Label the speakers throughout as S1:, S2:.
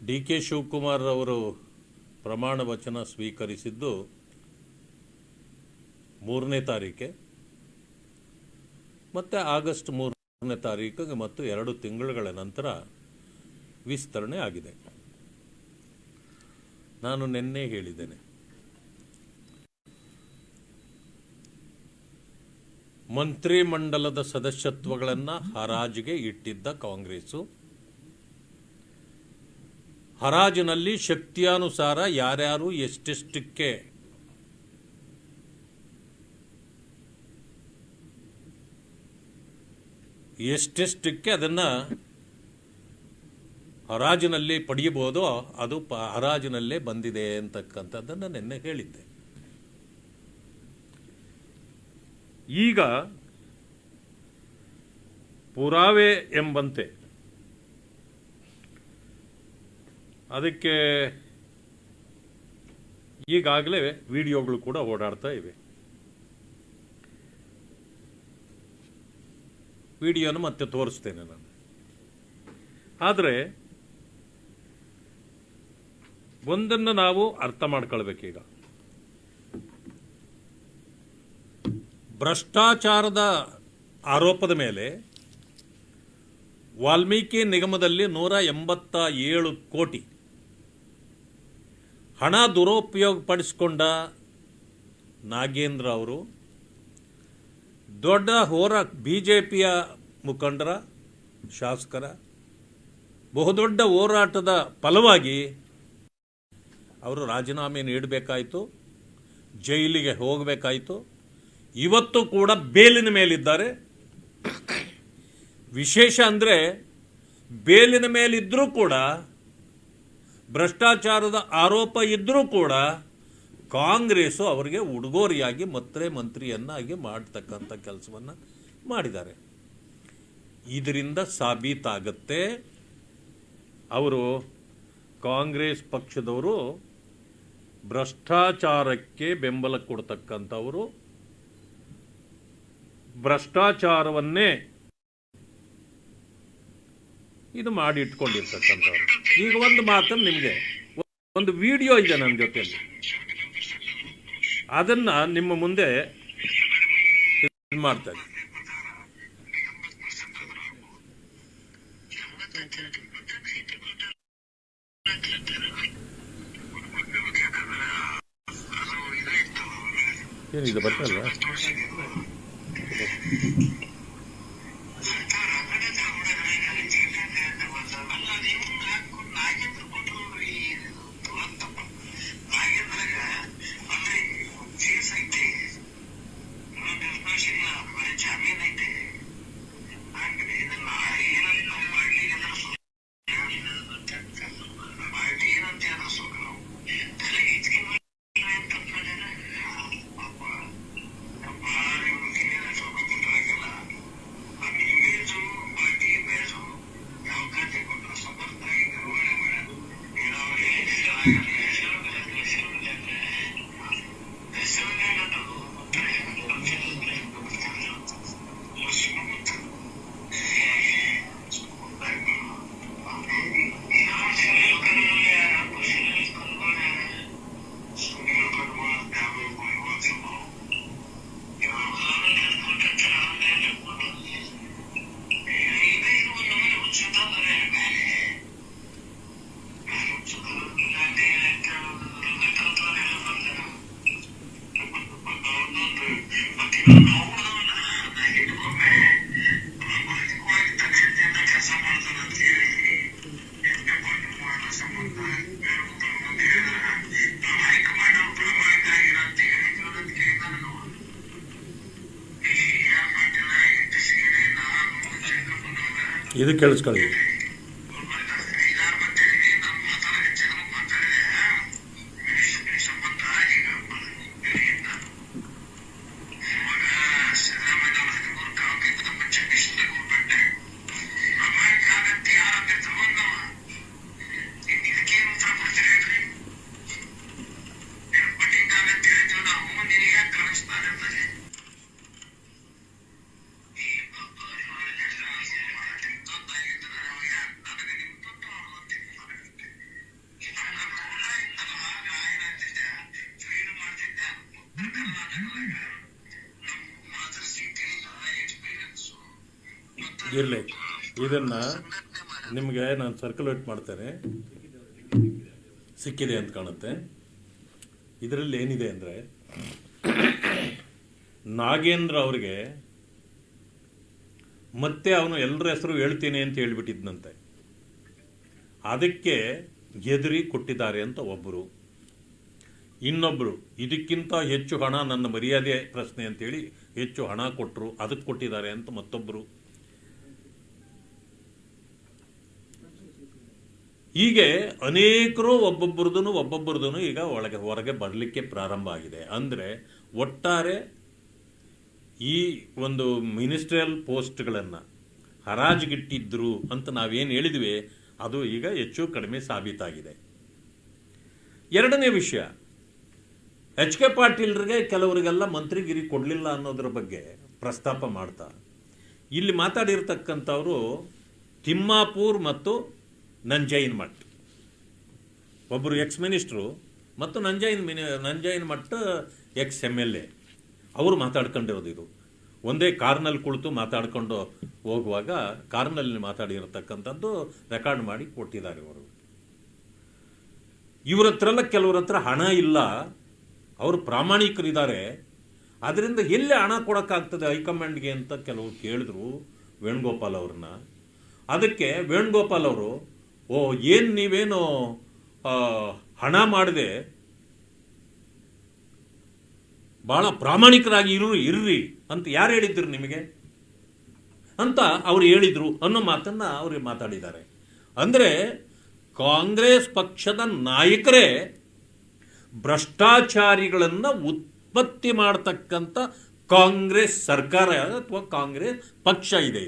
S1: D K Shivakumar ಅವರು ಪ್ರಮಾಣ ವಚನ ಸ್ವೀಕರಿಸಿದ್ದು 3ನೇ ತಾರೀಕೆ ಮತ್ತು ಆಗಸ್ಟ್ 3ನೇ ತಾರೀಕಿಗೆ ಮತ್ತು 2 ತಿಂಗಳುಗಳ ನಂತರ ವಿಸ್ತರಣೆ ಆಗಿದೆ. ನಾನು ನಿನ್ನೆ ಹೇಳಿದ್ದೇನೆ, ಮಂತ್ರಿಮಂಡಲದ ಸದಸ್ಯತ್ವಗಳನ್ನು ಹರಾಜಿಗೆ ಇಟ್ಟಿದ್ದ ಕಾಂಗ್ರೆಸ್ಸು ಹರಾಜಿನಲ್ಲಿ ಶಕ್ತಿಯಾನುಸಾರ ಯಾರ್ಯಾರು ಎಷ್ಟೆಷ್ಟಕ್ಕೆ ಅದನ್ನು ಹರಾಜಿನಲ್ಲಿ ಪಡೆಯಬಹುದೋ ಅದು ಹರಾಜಿನಲ್ಲೇ ಬಂದಿದೆ ಅಂತಕ್ಕಂಥದ್ದನ್ನು ನಿನ್ನೆ ಹೇಳಿದ್ದೆ. ಈಗ ಪುರಾವೆ ಎಂಬಂತೆ ಅದಕ್ಕೆ ಈಗಾಗಲೇ ವಿಡಿಯೋಗಳು ಕೂಡ ಓಡಾಡ್ತಾ ಇವೆ. ವಿಡಿಯೋನ ಮತ್ತೆ ತೋರಿಸ್ತೇನೆ ನಾನು. ಆದರೆ ಒಂದನ್ನು ನಾವು ಅರ್ಥ ಮಾಡ್ಕೊಳ್ಬೇಕೀಗ, ಭ್ರಷ್ಟಾಚಾರದ ಆರೋಪದ ಮೇಲೆ ವಾಲ್ಮೀಕಿ ನಿಗಮದಲ್ಲಿ 187 ಕೋಟಿ ಹಣ ದುರುಪಯೋಗಪಡಿಸಿಕೊಂಡ ನಾಗೇಂದ್ರ ಅವರು ದೊಡ್ಡ ಬಿಜೆಪಿಯ ಮುಖಂಡರ, ಶಾಸಕರ ಬಹುದೊಡ್ಡ ಹೋರಾಟದ ಫಲವಾಗಿ ಅವರು ರಾಜೀನಾಮೆ ನೀಡಬೇಕಾಯಿತು, ಜೈಲಿಗೆ ಹೋಗಬೇಕಾಯಿತು. ಇವತ್ತು ಕೂಡ ಬೇಲಿನ ಮೇಲಿದ್ದಾರೆ. ವಿಶೇಷ ಅಂದರೆ ಬೇಲಿನ ಮೇಲಿದ್ದರೂ ಕೂಡ, ಭ್ರಷ್ಟಾಚಾರದ ಆರೋಪ ಇದ್ದರೂ ಕೂಡ ಕಾಂಗ್ರೆಸ್ಸು ಅವರಿಗೆ ಉಡುಗೊರೆಯಾಗಿ ಮತ್ತೆ ಮಂತ್ರಿಯನ್ನಾಗಿ ಮಾಡತಕ್ಕಂಥ ಕೆಲಸವನ್ನು ಮಾಡಿದ್ದಾರೆ. ಇದರಿಂದ ಸಾಬೀತಾಗತ್ತೆ ಅವರು, ಕಾಂಗ್ರೆಸ್ ಪಕ್ಷದವರು ಭ್ರಷ್ಟಾಚಾರಕ್ಕೆ ಬೆಂಬಲ ಕೊಡ್ತಕ್ಕಂಥವರು, ಭ್ರಷ್ಟಾಚಾರವನ್ನೇ ಇದು ಮಾಡಿ ಇಟ್ಕೊಂಡಿರ್ತಕ್ಕಂಥವ್ರು. ಈಗ ಒಂದು ಮಾತನ್ನು ನಿಮಗೆ, ಒಂದು ವಿಡಿಯೋ ಇದೆ ನನ್ನ ಜೊತೆಯಲ್ಲಿ, ಅದನ್ನ ನಿಮ್ಮ ಮುಂದೆ ಮಾಡ್ತಾರೆ. ಏನಿದೆ ಬರ್ತಲ್ಲ, ಇದು ಕೇಳಿಸ್ಕೊಳ್ಳಿ. ಇರಲಿ, ಇದನ್ನು ನಿಮಗೆ ನಾನು ಸರ್ಕ್ಯುಲೇಟ್ ಮಾಡ್ತೇನೆ, ಸಿಕ್ಕಿದೆ ಅಂತ ಕಾಣುತ್ತೆ. ಇದರಲ್ಲಿ ಏನಿದೆ ಅಂದರೆ, ನಾಗೇಂದ್ರ ಅವ್ರಿಗೆ ಮತ್ತೆ ಅವನು ಎಲ್ಲರ ಹೆಸರು ಹೇಳ್ತೀನಿ ಅಂತ ಹೇಳ್ಬಿಟ್ಟಿದ್ನಂತೆ. ಅದಕ್ಕೆ ಎದುರಿ ಕೊಟ್ಟಿದ್ದಾರೆ ಅಂತ ಒಬ್ಬರು, ಇನ್ನೊಬ್ಬರು ಇದಕ್ಕಿಂತ ಹೆಚ್ಚು ಹಣ ನನ್ನ ಮರ್ಯಾದೆ ಪ್ರಶ್ನೆ ಅಂತೇಳಿ ಹೆಚ್ಚು ಹಣ ಕೊಟ್ಟರು, ಅದಕ್ಕೆ ಕೊಟ್ಟಿದ್ದಾರೆ ಅಂತ ಮತ್ತೊಬ್ಬರು. ಹೀಗೆ ಅನೇಕರು ಒಬ್ಬೊಬ್ಬರದೂ ಈಗ ಹೊರಗೆ ಬರಲಿಕ್ಕೆ ಪ್ರಾರಂಭ ಆಗಿದೆ. ಅಂದರೆ ಒಟ್ಟಾರೆ ಈ ಒಂದು ಮಿನಿಸ್ಟ್ರಿಯಲ್ ಪೋಸ್ಟ್ಗಳನ್ನು ಹರಾಜಿಗಿಟ್ಟಿದ್ರು ಅಂತ ನಾವೇನು ಹೇಳಿದ್ವಿ, ಅದು ಈಗ ಹೆಚ್ಚು ಕಡಿಮೆ ಸಾಬೀತಾಗಿದೆ. ಎರಡನೇ ವಿಷಯ, ಎಚ್ ಕೆ ಪಾಟೀಲ್ರಿಗೆ ಕೆಲವರಿಗೆಲ್ಲ ಮಂತ್ರಿಗಿರಿ ಕೊಡಲಿಲ್ಲ ಅನ್ನೋದ್ರ ಬಗ್ಗೆ ಪ್ರಸ್ತಾಪ ಮಾಡ್ತಾ ಇಲ್ಲಿ ಮಾತಾಡಿರ್ತಕ್ಕಂಥವರು ತಿಮ್ಮಾಪುರ್ ಮತ್ತು ನಂಜೈನ್ ಮಠ್, ಒಬ್ಬರು ಎಕ್ಸ್ ಮಿನಿಸ್ಟ್ರು ಮತ್ತು ನಂಜೈನ್ ಮಠ್ ಎಕ್ಸ್ MLA, ಅವರು ಮಾತಾಡ್ಕೊಂಡಿರೋದು. ಇದು ಒಂದೇ ಕಾರ್ನಲ್ಲಿ ಕುಳಿತು ಮಾತಾಡ್ಕೊಂಡು ಹೋಗುವಾಗ ಕಾರ್ನಲ್ಲಿ ಮಾತಾಡಿರತಕ್ಕಂಥದ್ದು ರೆಕಾರ್ಡ್ ಮಾಡಿ ಕೊಟ್ಟಿದ್ದಾರೆ ಅವರು. ಇವ್ರ ಹತ್ರ ಕೆಲವ್ರ ಹತ್ರ ಹಣ ಇಲ್ಲ, ಅವರು ಪ್ರಾಮಾಣಿಕರಿದ್ದಾರೆ, ಅದರಿಂದ ಎಲ್ಲಿ ಹಣ ಕೊಡೋಕ್ಕಾಗ್ತದೆ ಹೈಕಮಾಂಡ್ಗೆ ಅಂತ ಕೆಲವರು ಕೇಳಿದ್ರು ವೇಣುಗೋಪಾಲ್ ಅವ್ರನ್ನ. ಅದಕ್ಕೆ ವೇಣುಗೋಪಾಲ್ ಅವರು, ಏನು ನೀವೇನು ಹಣ ಮಾಡದೆ ಭಾಳ ಪ್ರಾಮಾಣಿಕರಾಗಿ ಇರ್ರಿ ಅಂತ ಯಾರು ಹೇಳಿದ್ರು ನಿಮಗೆ ಅಂತ ಅವ್ರು ಹೇಳಿದ್ರು ಅನ್ನೋ ಮಾತನ್ನು ಅವ್ರಿಗೆ ಮಾತಾಡಿದ್ದಾರೆ. ಅಂದರೆ ಕಾಂಗ್ರೆಸ್ ಪಕ್ಷದ ನಾಯಕರೇ ಭ್ರಷ್ಟಾಚಾರಿಗಳನ್ನು ಉತ್ಪತ್ತಿ ಮಾಡತಕ್ಕಂಥ ಕಾಂಗ್ರೆಸ್ ಸರ್ಕಾರ ಅಥವಾ ಕಾಂಗ್ರೆಸ್ ಪಕ್ಷ ಇದೆ.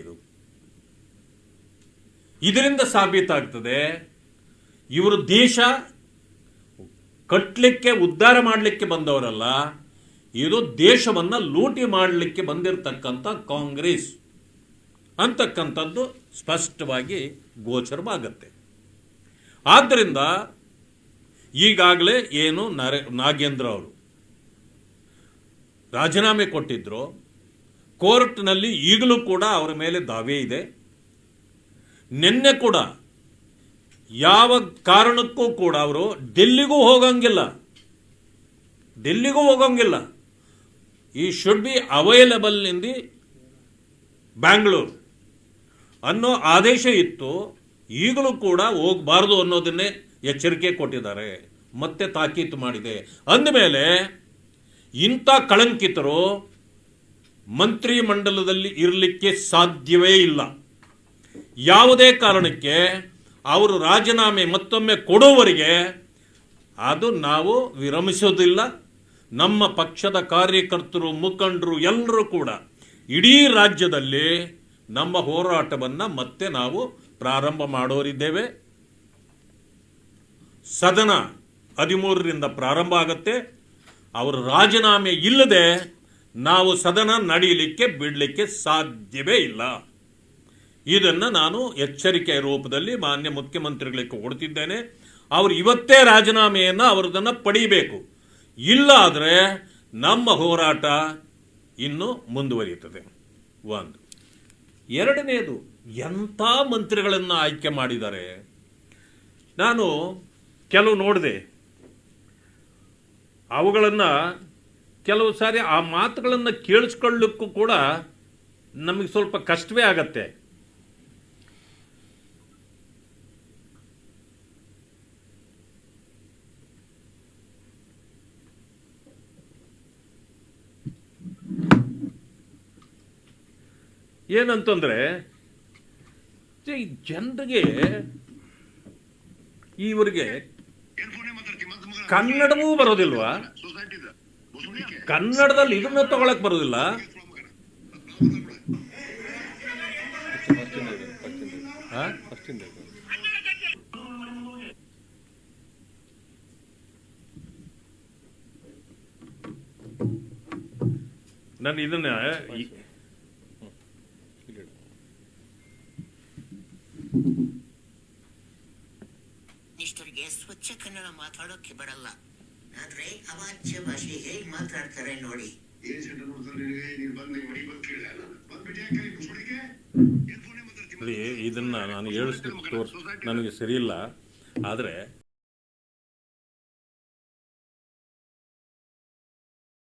S1: ಇದರಿಂದ ಸಾಬೀತಾಗ್ತದೆ ಇವರು ದೇಶ ಕಟ್ಟಲಿಕ್ಕೆ ಉದ್ಧಾರ ಮಾಡಲಿಕ್ಕೆ ಬಂದವರಲ್ಲ, ಇದು ದೇಶವನ್ನು ಲೂಟಿ ಮಾಡಲಿಕ್ಕೆ ಬಂದಿರತಕ್ಕಂಥ ಕಾಂಗ್ರೆಸ್ ಅಂತಕ್ಕಂಥದ್ದು ಸ್ಪಷ್ಟವಾಗಿ ಗೋಚರವಾಗತ್ತೆ. ಆದ್ದರಿಂದ ಈಗಾಗಲೇ ಏನು ನಾಗೇಂದ್ರ ಅವರು ರಾಜೀನಾಮೆ ಕೊಟ್ಟಿದ್ರು, ಕೋರ್ಟ್ನಲ್ಲಿ ಈಗಲೂ ಕೂಡ ಅವರ ಮೇಲೆ ದಾವೆ ಇದೆ. ನಿನ್ನೆ ಕೂಡ ಯಾವ ಕಾರಣಕ್ಕೂ ಕೂಡ ಅವರು ಡೆಲ್ಲಿಗೂ ಹೋಗಂಗಿಲ್ಲ, ಈ should be available in the Bangalore ಅನ್ನೋ ಆದೇಶ ಇತ್ತು. ಈಗಲೂ ಕೂಡ ಹೋಗಬಾರ್ದು ಅನ್ನೋದನ್ನೇ ಎಚ್ಚರಿಕೆ ಕೊಟ್ಟಿದ್ದಾರೆ, ಮತ್ತೆ ತಾಕೀತು ಮಾಡಿದೆ. ಅಂದಮೇಲೆ ಇಂಥ ಕಳಂಕಿತರು ಮಂತ್ರಿ ಮಂಡಲದಲ್ಲಿ ಇರಲಿಕ್ಕೆ ಸಾಧ್ಯವೇ ಇಲ್ಲ. ಯಾವುದೇ ಕಾರಣಕ್ಕೆ ಅವರು ರಾಜೀನಾಮೆ ಮತ್ತೊಮ್ಮೆ ಕೊಡುವವರೆಗೆ ಅದು ನಾವು ವಿರಮಿಸೋದಿಲ್ಲ. ನಮ್ಮ ಪಕ್ಷದ ಕಾರ್ಯಕರ್ತರು, ಮುಖಂಡರು ಎಲ್ಲರೂ ಕೂಡ ಇಡೀ ರಾಜ್ಯದಲ್ಲಿ ನಮ್ಮ ಹೋರಾಟವನ್ನು ಮತ್ತೆ ನಾವು ಪ್ರಾರಂಭ ಮಾಡೋರಿದ್ದೇವೆ. ಸದನ 13ರಿಂದ ಪ್ರಾರಂಭ ಆಗುತ್ತೆ. ಅವರು ರಾಜೀನಾಮೆ ಇಲ್ಲದೆ ನಾವು ಸದನ ನಡೆಯಲಿಕ್ಕೆ ಬಿಡಲಿಕ್ಕೆ ಸಾಧ್ಯವೇ ಇಲ್ಲ. ಇದನ್ನು ನಾನು ಎಚ್ಚರಿಕೆ ರೂಪದಲ್ಲಿ ಮಾನ್ಯ ಮುಖ್ಯಮಂತ್ರಿಗಳಿಗೆ ಕೊಡ್ತಿದ್ದೇನೆ. ಅವರು ಇವತ್ತೇ ರಾಜೀನಾಮೆಯನ್ನು ಅವರದನ್ನು ಪಡೀಬೇಕು. ಇಲ್ಲ ಆದರೆ ನಮ್ಮ ಹೋರಾಟ ಇನ್ನೂ ಮುಂದುವರಿಯುತ್ತದೆ. ಒಂದು. ಎರಡನೇದು, ಎಂಥ ಮಂತ್ರಿಗಳನ್ನು ಆಯ್ಕೆ ಮಾಡಿದ್ದಾರೆ. ನಾನು ಕೆಲವು ನೋಡಿದೆ, ಅವುಗಳನ್ನು ಕೆಲವು ಸಾರಿ ಆ ಮಾತುಗಳನ್ನು ಕೇಳಿಸ್ಕೊಳ್ಳಿಕ್ಕೂ ಕೂಡ ನಮಗೆ ಸ್ವಲ್ಪ ಕಷ್ಟವೇ ಆಗತ್ತೆ. ಏನಂತಂದ್ರೆ, ಜನರಿಗೆ ಇವರಿಗೆ ಕನ್ನಡವೂ ಬರೋದಿಲ್ವಾ, ಕನ್ನಡದಲ್ಲಿ ಇದನ್ನ ತಗೊಳಕ್ ಬರೋದಿಲ್ಲ. ನಾನು ಇದನ್ನ
S2: ಇಷ್ಟರಿಗೆ ಸ್ವಚ್ಛ ಕನ್ನಡ ಮಾತಾಡೋಕೆ ಬರಲ್ಲ, ಆದ್ರೆ ಅವಾಚ್ಯ ಭಾಷೆ ಹೇಗೆ ಮಾತಾಡ್ತಾರೆ ನೋಡಿ. ಏನ್ ಸೆಂಟರ್ ನೋಡ್ತಾರೆ, ನೀನು ಬಂದು ಮಡಿ ಬಂದು ಕೇಳಿಲ್ಲ, ಬಂದ್ಬಿಟ್ಟು ಯಾಕೆ
S1: ನೋಡಿ, ಇದನ್ನು ನಾನು ಹೇಳಿಸ್ಲಿಕ್ಕೆ ನನಗೆ ಸರಿಯಿಲ್ಲ. ಆದರೆ